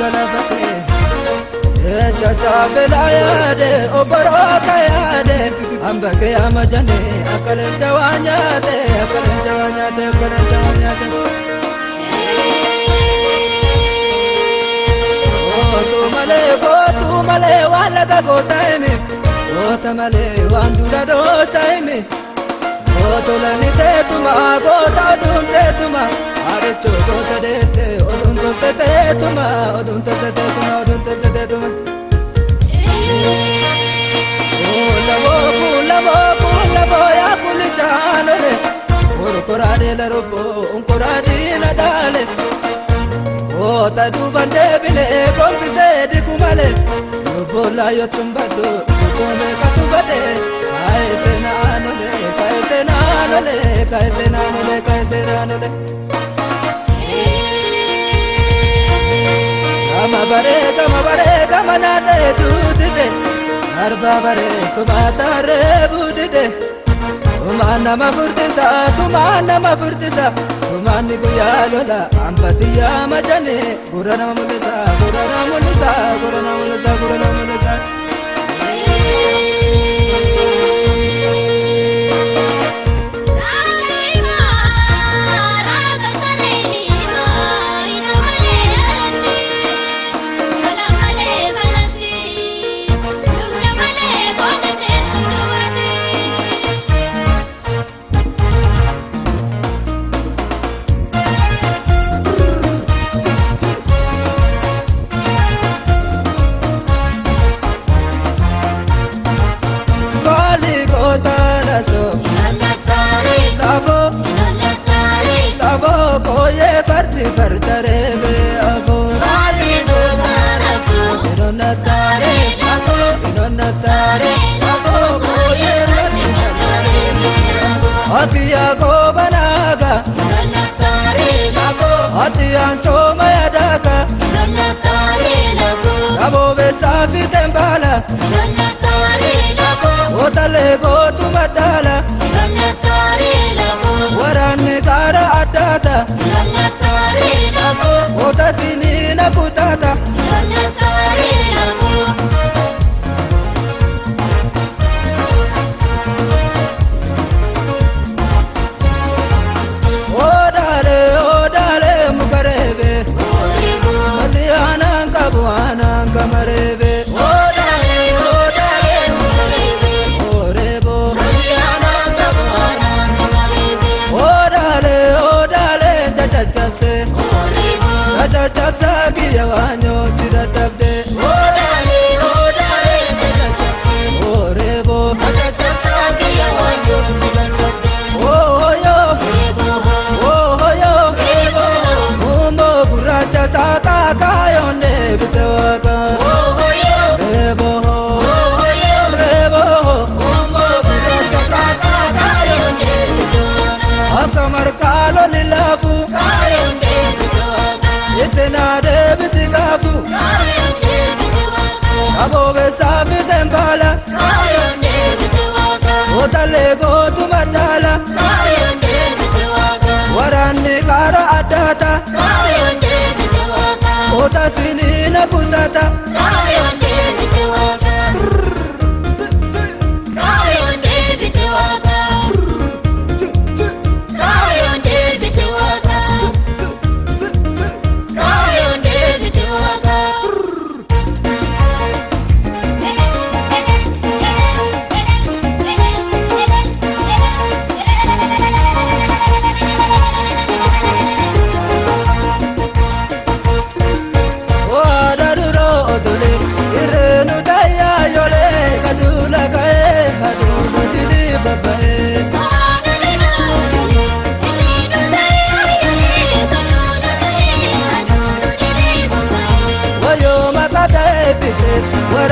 galafate echa sabelayade oboroka yade ambake amajane akalen jawanyate tu male wala ga gotaime tamale wandula do saime tolani te tuma gota dunte tuma are chodo tadete odunto te tuma lavo ya pulichanole korade la robo korade la dale tadu bande bile gombise di kumale bola yotumbado kome katubade kaisena anole Kama bare manade tudide arba bare tumatare budide umana mafurtisa umani guyalola ambatiya majane gurana mulisa Fartarebe afonali gotarasu inonatare koye fartarebe atiya ko banaga inonatare atiya somayadaka inonatare abo besafi tembala inonatare otale go tumadala inonatare warane kara adata Ota finina putata Odale mukarebe Maliana kabuana kamarebe Odale mukarebe Orebo Maliana kabuana kamarebe Odale chachachase Chachapsa kiyawanyo siradabde Odale chachapsa Orebo Chachapsa kiyawanyo siradabde Ohoyo Mumbo kuracha saka kayonde bitewaka Ohoyo Rebo Mumbo kuracha saka kayonde bitewaka Akamar kalo lilafu kayonde Itena de bisigafu Abo besafi tembala Otale go tumadala Warani kara adata Ota finina putata What